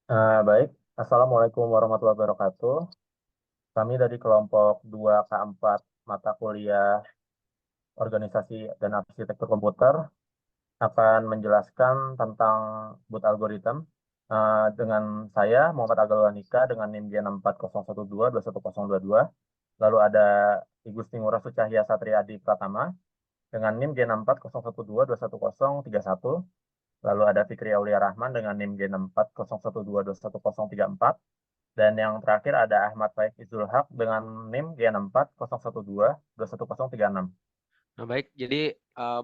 Baik, Assalamualaikum warahmatullahi wabarakatuh. Kami dari kelompok 2K4 mata kuliah Organisasi dan Arsitektur Komputer akan menjelaskan tentang boot algorithm dengan saya Muhammad Agalul Nikah dengan NIM G64012210022. Lalu ada Igusti Ngurah Sucahya Satria Adi Pratama dengan NIM G64012210031. Lalu ada Fikri Aulia Rahman dengan NIM G64012210034. Dan yang terakhir ada Ahmad Faik Izul Haq dengan NIM G64012210036. Nah, baik. Jadi,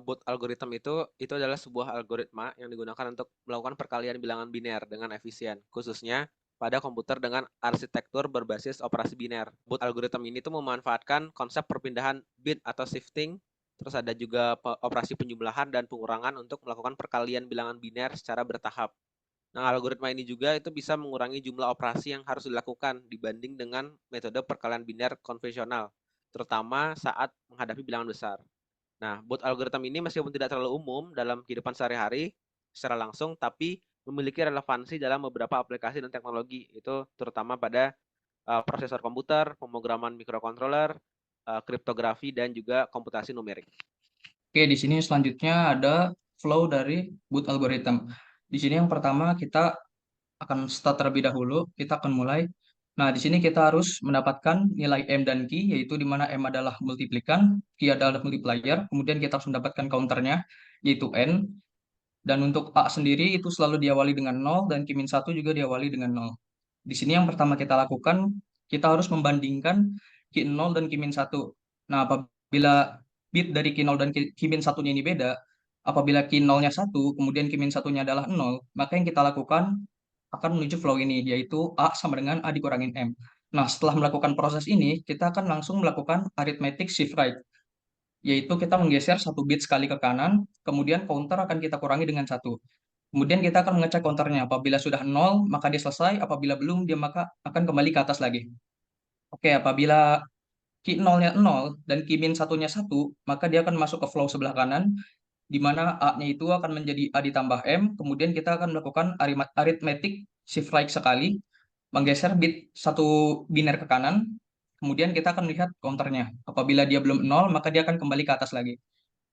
boot algorithm itu adalah sebuah algoritma yang digunakan untuk melakukan perkalian bilangan biner dengan efisien, khususnya pada komputer dengan arsitektur berbasis operasi biner. Boot algorithm ini tuh memanfaatkan konsep perpindahan bit atau shifting, terus ada juga operasi penjumlahan dan pengurangan untuk melakukan perkalian bilangan biner secara bertahap. Nah, algoritma ini juga itu bisa mengurangi jumlah operasi yang harus dilakukan dibanding dengan metode perkalian biner konvensional, terutama saat menghadapi bilangan besar. Nah, bot algoritma ini meskipun tidak terlalu umum dalam kehidupan sehari-hari secara langsung, tapi memiliki relevansi dalam beberapa aplikasi dan teknologi, itu terutama pada prosesor komputer, pemrograman microcontroller, kriptografi, dan juga komputasi numerik. Oke, di sini selanjutnya ada flow dari boot algorithm. Di sini yang pertama kita akan start terlebih dahulu, kita akan mulai. Nah, di sini kita harus mendapatkan nilai M dan Q, yaitu di mana M adalah multiplikan, Q adalah multiplier, kemudian kita harus mendapatkan counternya, yaitu N. Dan untuk A sendiri itu selalu diawali dengan nol dan Q-1 juga diawali dengan nol. Di sini yang pertama kita lakukan, kita harus membandingkan Q0 dan Q-1. Nah, apabila bit dari Q0 dan Q-1-nya ini beda, apabila Q0-nya 1, kemudian Q-1-nya adalah 0, maka yang kita lakukan akan menuju flow ini, yaitu A sama dengan A dikurangin M. Nah, setelah melakukan proses ini, kita akan langsung melakukan arithmetic shift right, yaitu kita menggeser satu bit sekali ke kanan, kemudian counter akan kita kurangi dengan satu. Kemudian kita akan mengecek counternya. Apabila sudah nol, maka dia selesai. Apabila belum, dia maka akan kembali ke atas lagi. Oke, apabila key nolnya 0 dan key min satunya 1, maka dia akan masuk ke flow sebelah kanan, di mana A-nya itu akan menjadi A ditambah M. Kemudian kita akan melakukan arithmetic shift right sekali, menggeser bit satu biner ke kanan. Kemudian kita akan melihat counternya. Apabila dia belum 0, maka dia akan kembali ke atas lagi.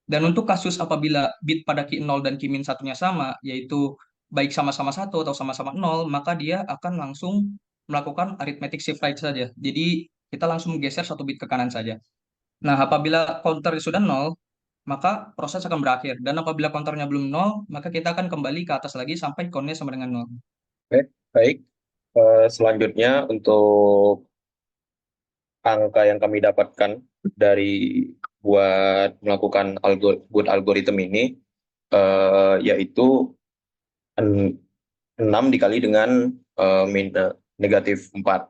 Dan untuk kasus apabila bit pada key 0 dan key min satunya sama, yaitu baik sama-sama 1 atau sama-sama 0, maka dia akan langsung melakukan arithmetic shift right saja. Jadi kita langsung menggeser satu bit ke kanan saja. Nah, apabila counter sudah 0, maka proses akan berakhir. Dan apabila counternya belum 0, maka kita akan kembali ke atas lagi sampai countnya sama dengan 0. Oke, baik. Selanjutnya untuk angka yang kami dapatkan dari buat melakukan boot algorithm ini yaitu 6 dikali dengan negatif 4.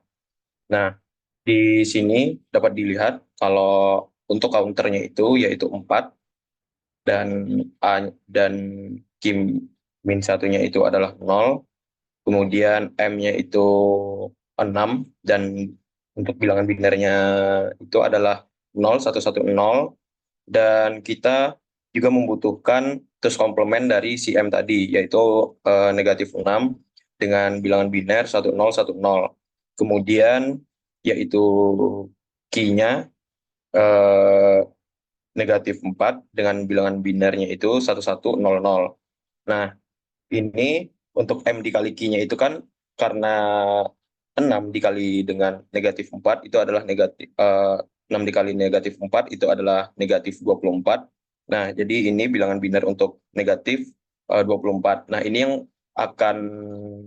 Nah, di sini dapat dilihat kalau untuk counternya itu yaitu 4 dan dan Kim min satunya itu adalah 0. Kemudian M-nya itu 6 dan untuk bilangan binernya itu adalah 0110 dan kita juga membutuhkan terus komplement dari si M tadi yaitu negatif 6 dengan bilangan biner 1010. Kemudian yaitu key-nya negatif 4 dengan bilangan binernya itu 1100. Nah, ini untuk M dikali Q-nya itu kan karena 6 dikali dengan negatif 4 itu adalah negatif 6 dikali negatif 4 itu adalah negatif 24. Nah, jadi ini bilangan biner untuk negatif 24. Nah, ini yang akan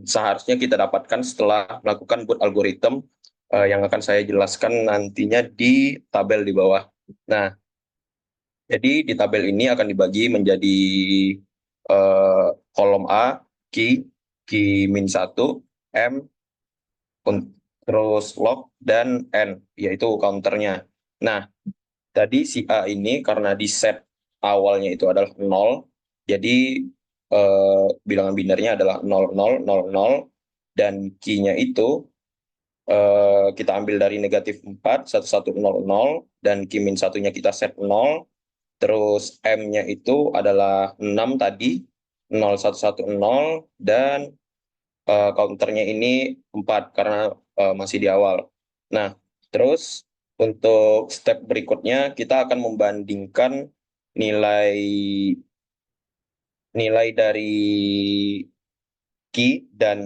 seharusnya kita dapatkan setelah melakukan boot algorithm yang akan saya jelaskan nantinya di tabel di bawah. Nah, jadi di tabel ini akan dibagi menjadi kolom A, Q min 1, M, terus log, dan N, yaitu counternya. Nah, tadi si A ini karena di set awalnya itu adalah 0, jadi bilangan binernya adalah 0000, dan Q-nya itu kita ambil dari negatif 4, 1100, dan Q min satunya kita set 0, terus M-nya itu adalah 6 tadi, 0110, dan counternya ini 4 karena masih di awal. Nah, terus untuk step berikutnya kita akan membandingkan nilai dari key dan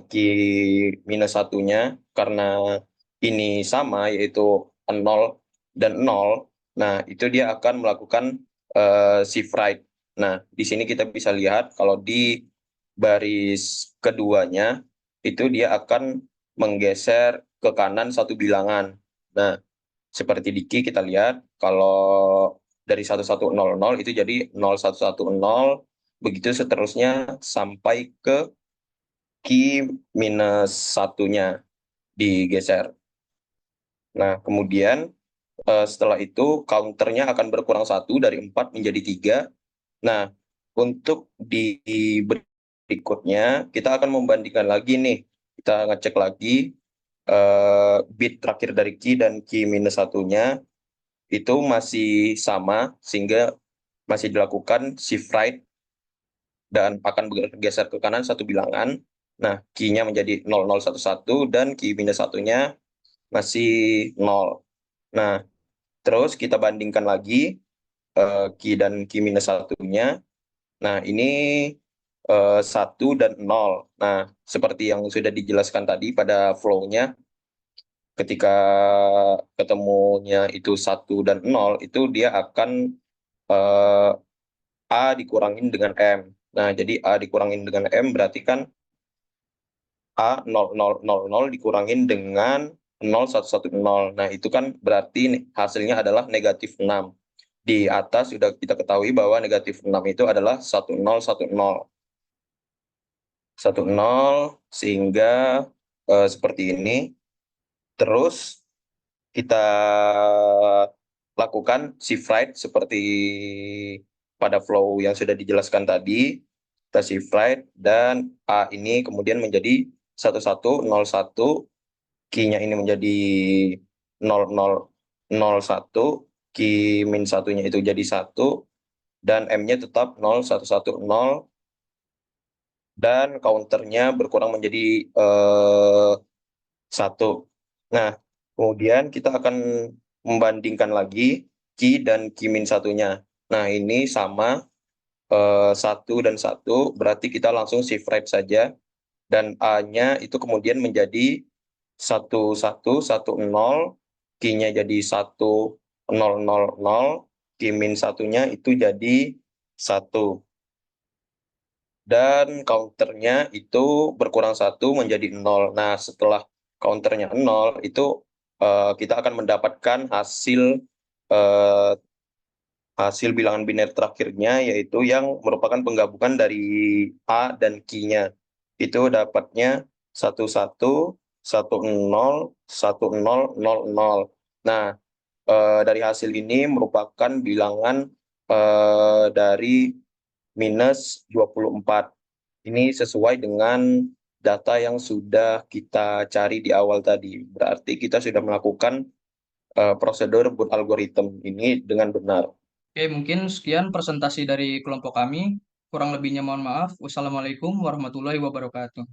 key minus satunya karena ini sama yaitu 0 dan 0. Nah, itu dia akan melakukan shift right. Nah, di sini kita bisa lihat kalau di baris keduanya itu dia akan menggeser ke kanan satu bilangan. Nah, seperti di key kita lihat kalau dari 1100 itu jadi 0110, begitu seterusnya sampai ke key minus satunya digeser. Nah, kemudian setelah itu counternya akan berkurang 1 dari 4 menjadi 3. Nah, untuk di berikutnya kita akan membandingkan lagi nih. Kita ngecek lagi bit terakhir dari key dan key minus satunya itu masih sama sehingga masih dilakukan shift right dan akan bergeser ke kanan satu bilangan. Nah, key-nya menjadi 0011 dan key minus satunya masih 0. Nah, terus kita bandingkan lagi key dan key minus satunya. Nah, ini 1 dan 0. Nah, seperti yang sudah dijelaskan tadi pada flow-nya, ketika ketemunya itu 1 dan 0, itu dia akan A dikurangin dengan M. Nah, jadi A dikurangin dengan M berarti kan A 0000 dikurangin dengan 0110. Nah, itu kan berarti hasilnya adalah negatif 6. Di atas sudah kita ketahui bahwa negatif 6 itu adalah 1010. 10 sehingga seperti ini. Terus kita lakukan shift right seperti pada flow yang sudah dijelaskan tadi. Kita shift right dan A ini kemudian menjadi 1101, key-nya ini menjadi 0001, key min satunya itu jadi 1, dan M-nya tetap 0110, dan counternya berkurang menjadi 1. Nah, kemudian kita akan membandingkan lagi key dan key min satunya. Nah, ini sama 1 dan 1, berarti kita langsung shift right saja. Dan A-nya itu kemudian menjadi 1110, key-nya jadi 1000, key min satunya itu jadi 1. Dan counternya itu berkurang 1 menjadi 0. Nah, setelah counternya 0, itu kita akan mendapatkan hasil bilangan biner terakhirnya, yaitu yang merupakan penggabungan dari A dan Q-nya. Itu dapatnya 11101000. Nah, dari hasil ini merupakan bilangan dari minus 24. Ini sesuai dengan data yang sudah kita cari di awal tadi. Berarti kita sudah melakukan prosedur boot algorithm ini dengan benar. Oke, mungkin sekian presentasi dari kelompok kami. Kurang lebihnya mohon maaf. Wassalamualaikum warahmatullahi wabarakatuh.